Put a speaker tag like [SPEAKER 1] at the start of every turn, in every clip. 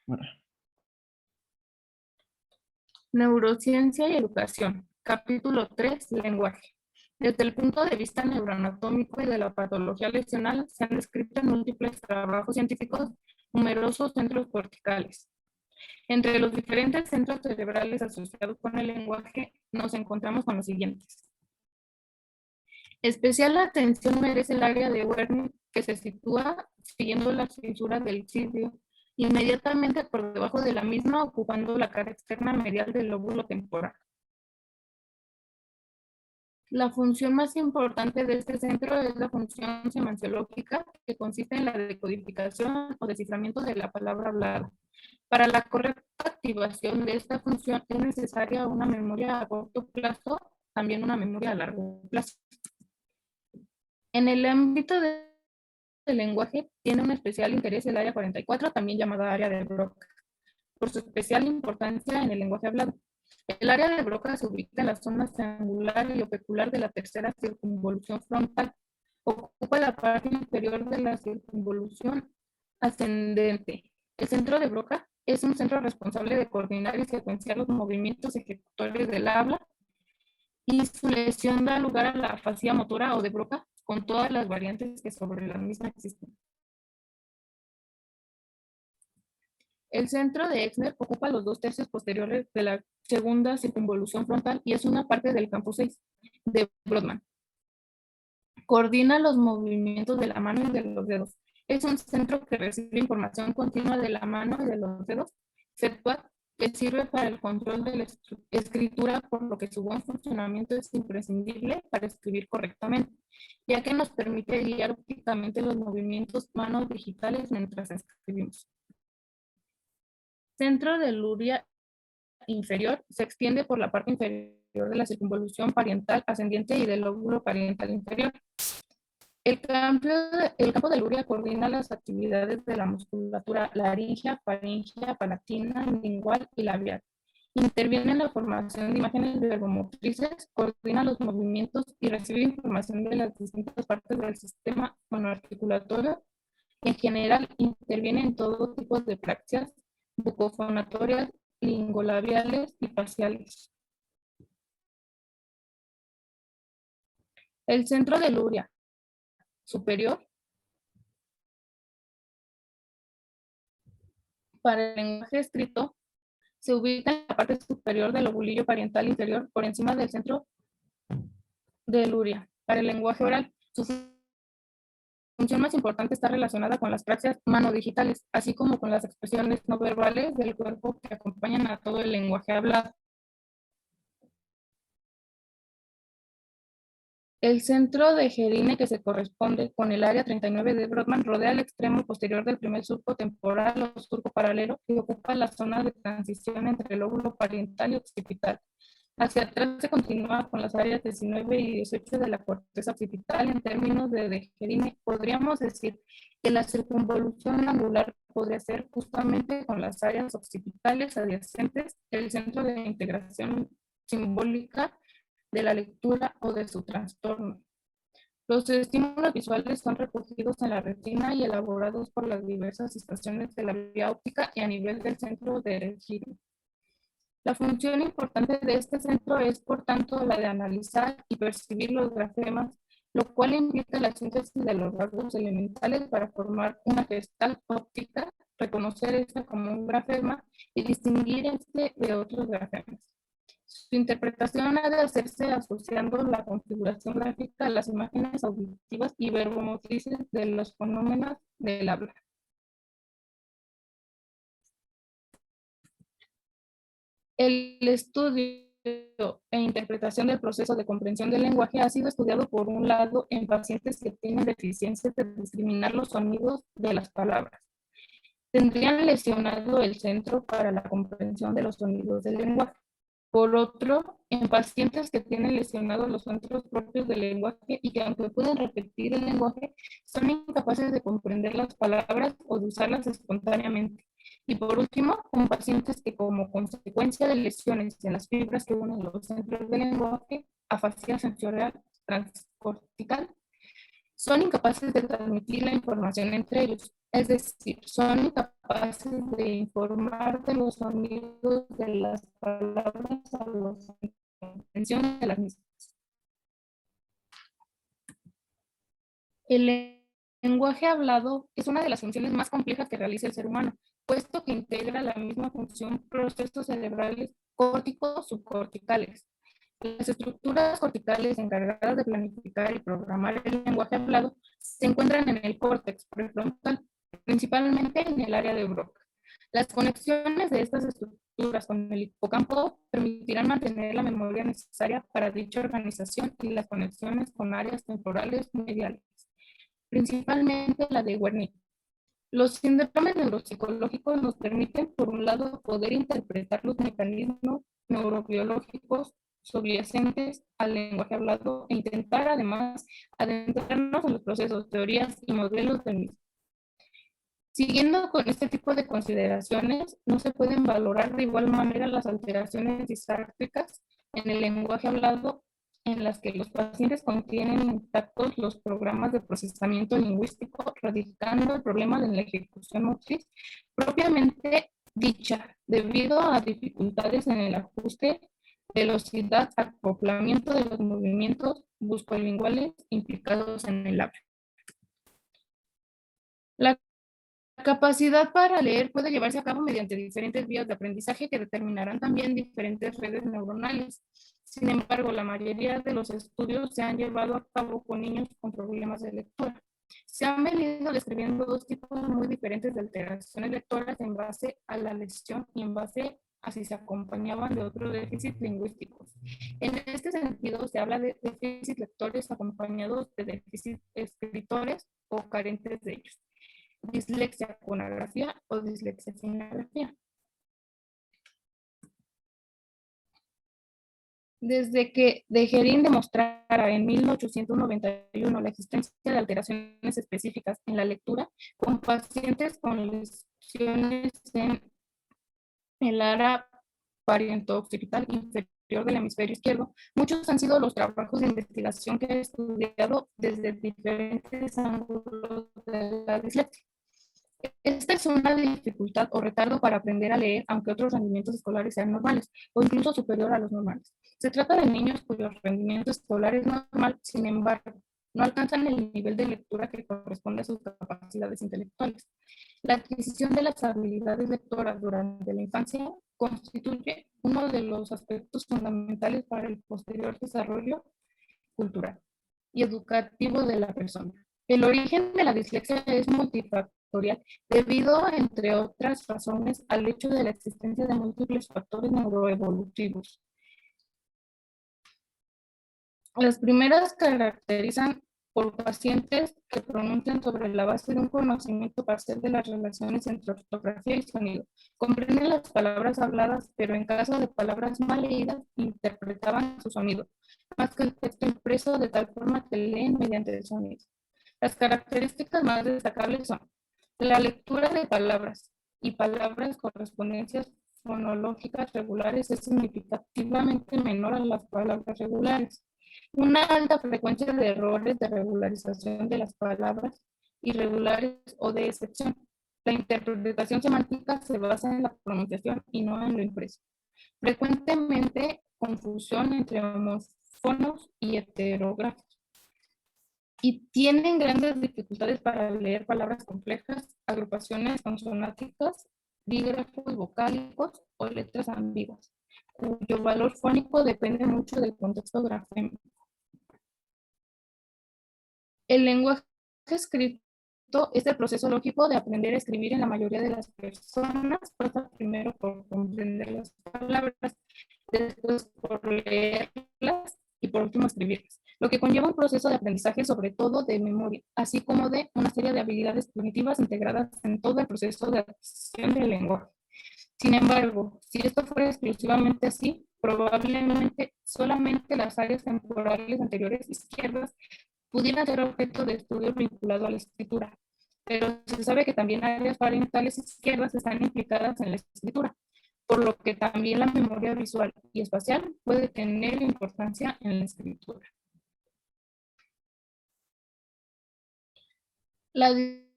[SPEAKER 1] Bueno.
[SPEAKER 2] Neurociencia y educación. Capítulo 3. Lenguaje. Desde el punto de vista neuroanatómico y de la patología lesional, se han descrito en múltiples trabajos científicos numerosos centros corticales. Entre los diferentes centros cerebrales asociados con el lenguaje, nos encontramos con los siguientes. Especial atención merece el área de Wernicke, que se sitúa siguiendo la fisura del cirio, inmediatamente por debajo de la misma, ocupando la cara externa medial del lóbulo temporal. La función más importante de este centro es la función semanciológica, que consiste en la decodificación o desciframiento de la palabra hablada. Para la correcta activación de esta función es necesaria una memoria a corto plazo, también una memoria a largo plazo. En el ámbito del lenguaje tiene un especial interés el área 44, también llamada área de Broca, por su especial importancia en el lenguaje hablado. El área de Broca se ubica en la zona triangular y opecular de la tercera circunvolución frontal. Ocupa la parte inferior de la circunvolución ascendente. El centro de Broca es un centro responsable de coordinar y secuenciar los movimientos ejecutorios del habla, y su lesión da lugar a la afasia motora o de Broca, con todas las variantes que sobre la misma existen. El centro de Exner ocupa los 2/3 posteriores de la segunda circunvolución frontal y es una parte del campo 6 de Brodmann. Coordina los movimientos de la mano y de los dedos. Es un centro que recibe información continua de la mano y de los dedos, que sirve para el control de la escritura, por lo que su buen funcionamiento es imprescindible para escribir correctamente, ya que nos permite guiar ópticamente los movimientos manos digitales mientras escribimos. Centro de Luria inferior se extiende por la parte inferior de la circunvolución parietal ascendente y del lóbulo parietal inferior. El campo de Luria coordina las actividades de la musculatura laringea, faríngea, palatina, lingual y labial. Interviene en la formación de imágenes verbomotrices, coordina los movimientos y recibe información de las distintas partes del sistema monoarticulatorio. En general, interviene en todo tipo de praxias bucofonatorias, lingolabiales y faciales. El centro de Luria superior para el lenguaje escrito se ubica en la parte superior del lobulillo parietal inferior, por encima del centro de Luria. Para el lenguaje oral, su función más importante está relacionada con las praxias manodigitales, así como con las expresiones no verbales del cuerpo que acompañan a todo el lenguaje hablado. El centro de Gerine, que se corresponde con el área 39 de Brodmann, rodea el extremo posterior del primer surco temporal o surco paralelo y ocupa la zona de transición entre el lóbulo parietal y occipital. Hacia atrás se continúa con las áreas 19 y 18 de la corteza occipital. En términos de Gerine, podríamos decir que la circunvolución angular podría ser justamente con las áreas occipitales adyacentes el centro de integración simbólica de la lectura o de su trastorno. Los estímulos visuales son recogidos en la retina y elaborados por las diversas estaciones de la vía óptica y a nivel del centro de giro. La función importante de este centro es, por tanto, la de analizar y percibir los grafemas, lo cual implica la síntesis de los rasgos elementales para formar una gestal óptica, reconocer esta como un grafema y distinguir este de otros grafemas. Su interpretación ha de hacerse asociando la configuración gráfica a las imágenes auditivas y verbomotrices de los fonómenos del habla. El estudio e interpretación del proceso de comprensión del lenguaje ha sido estudiado, por un lado, en pacientes que tienen deficiencias de discriminar los sonidos de las palabras. Tendrían lesionado el centro para la comprensión de los sonidos del lenguaje. Por otro, en pacientes que tienen lesionados los centros propios del lenguaje y que, aunque pueden repetir el lenguaje, son incapaces de comprender las palabras o de usarlas espontáneamente. Y por último, con pacientes que, como consecuencia de lesiones en las fibras que unen los centros del lenguaje, afasia sensorial transcortical, son incapaces de transmitir la información entre ellos, es decir, son incapaces de informar de los sonidos de las palabras a los comprensión de las mismas. El lenguaje hablado es una de las funciones más complejas que realiza el ser humano, puesto que integra la misma función procesos cerebrales córticos subcorticales. Las estructuras corticales encargadas de planificar y programar el lenguaje hablado se encuentran en el córtex prefrontal, principalmente en el área de Broca. Las conexiones de estas estructuras con el hipocampo permitirán mantener la memoria necesaria para dicha organización y las conexiones con áreas temporales mediales, principalmente la de Wernicke. Los síndromes neuropsicológicos nos permiten, por un lado, poder interpretar los mecanismos neurobiológicos subyacentes al lenguaje hablado e intentar, además, adentrarnos en los procesos, teorías y modelos del mismo. Siguiendo con este tipo de consideraciones, no se pueden valorar de igual manera las alteraciones disástricas en el lenguaje hablado en las que los pacientes contienen intactos los programas de procesamiento lingüístico, radicando el problema de la ejecución motriz propiamente dicha, debido a dificultades en el ajuste, velocidad, acoplamiento de los movimientos buscolinguales implicados en el habla. La capacidad para leer puede llevarse a cabo mediante diferentes vías de aprendizaje que determinarán también diferentes redes neuronales. Sin embargo, la mayoría de los estudios se han llevado a cabo con niños con problemas de lectura. Se han venido describiendo dos tipos muy diferentes de alteraciones lectoras en base a la lesión y en base a si se acompañaban de otros déficits lingüísticos. En este sentido, se habla de déficits lectores acompañados de déficits escritores o carentes de ellos. Dislexia con agrafía o dislexia sin agrafía. Desde que de Gerin demostrara en 1891 la existencia de alteraciones específicas en la lectura con pacientes con lesiones en el área parietoccipital inferior del hemisferio izquierdo, muchos han sido los trabajos de investigación que he estudiado desde diferentes ángulos de la dislexia. Esta es una dificultad o retardo para aprender a leer, aunque otros rendimientos escolares sean normales o incluso superior a los normales. Se trata de niños cuyo rendimiento escolar es normal, sin embargo, no alcanzan el nivel de lectura que corresponde a sus capacidades intelectuales. La adquisición de las habilidades lectoras durante la infancia constituye uno de los aspectos fundamentales para el posterior desarrollo cultural y educativo de la persona. El origen de la dislexia es multifactorial, debido, entre otras razones, al hecho de la existencia de múltiples factores neuroevolutivos. Las primeras caracterizan por pacientes que pronuncian sobre la base de un conocimiento parcial de las relaciones entre ortografía y sonido. Comprenden las palabras habladas, pero en caso de palabras mal leídas, interpretaban su sonido, más que el texto impreso, de tal forma que leen mediante el sonido. Las características más destacables son la lectura de palabras y palabras correspondencias fonológicas regulares es significativamente menor a las palabras regulares. Una alta frecuencia de errores de regularización de las palabras irregulares o de excepción. La interpretación semántica se basa en la pronunciación y no en lo impreso. Frecuentemente confusión entre homófonos y heterógrafos. Y tienen grandes dificultades para leer palabras complejas, agrupaciones consonánticas, dígrafos vocálicos o letras ambiguas, cuyo valor fónico depende mucho del contexto grafémico. El lenguaje escrito es el proceso lógico de aprender a escribir en la mayoría de las personas. Pasa primero por comprender las palabras, después por leerlas y por último escribirlas, lo que conlleva un proceso de aprendizaje, sobre todo de memoria, así como de una serie de habilidades cognitivas integradas en todo el proceso de adquisición del lenguaje. Sin embargo, si esto fuera exclusivamente así, probablemente solamente las áreas temporales anteriores izquierdas pudieran ser objeto de estudio vinculado a la escritura, pero se sabe que también áreas parietales izquierdas están implicadas en la escritura, por lo que también la memoria visual y espacial puede tener importancia en la escritura. La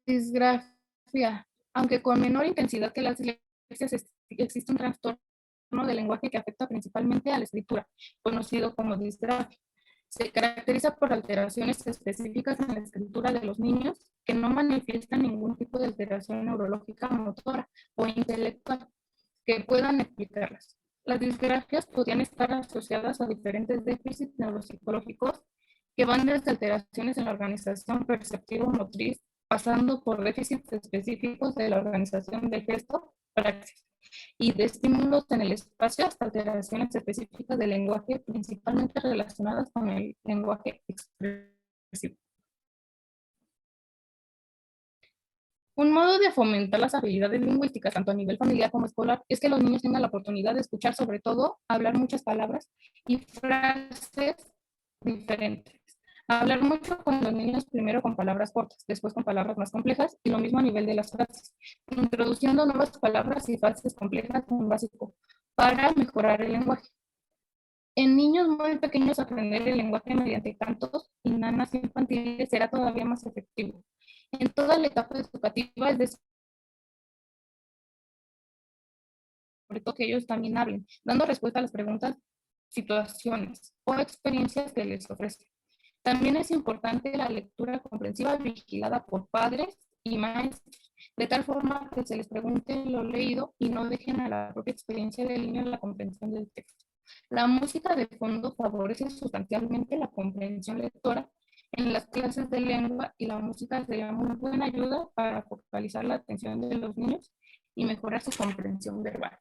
[SPEAKER 2] disgrafia, aunque con menor intensidad que las dislexias, existe un trastorno del lenguaje que afecta principalmente a la escritura, conocido como disgrafia. Se caracteriza por alteraciones específicas en la escritura de los niños que no manifiestan ningún tipo de alteración neurológica, motora o intelectual que puedan explicarlas. Las disgrafias podrían estar asociadas a diferentes déficits neuropsicológicos que van desde alteraciones en la organización perceptivo-motriz, pasando por déficits específicos de la organización del gesto, praxis, y de estímulos en el espacio hasta alteraciones específicas del lenguaje, principalmente relacionadas con el lenguaje expresivo. Un modo de fomentar las habilidades lingüísticas, tanto a nivel familiar como escolar, es que los niños tengan la oportunidad de escuchar, sobre todo, hablar muchas palabras y frases diferentes. Hablar mucho con los niños, primero con palabras cortas, después con palabras más complejas, y lo mismo a nivel de las frases, introduciendo nuevas palabras y frases complejas en básico para mejorar el lenguaje. En niños muy pequeños, aprender el lenguaje mediante cantos y nanas infantiles será todavía más efectivo. En toda la etapa educativa, es decir, sobre todo que ellos también hablen, dando respuesta a las preguntas, situaciones o experiencias que les ofrecen. También es importante la lectura comprensiva vigilada por padres y maestros, de tal forma que se les pregunte lo leído y no dejen a la propia experiencia del niño la comprensión del texto. La música de fondo favorece sustancialmente la comprensión lectora en las clases de lengua, y la música sería muy buena ayuda para focalizar la atención de los niños y mejorar su comprensión verbal.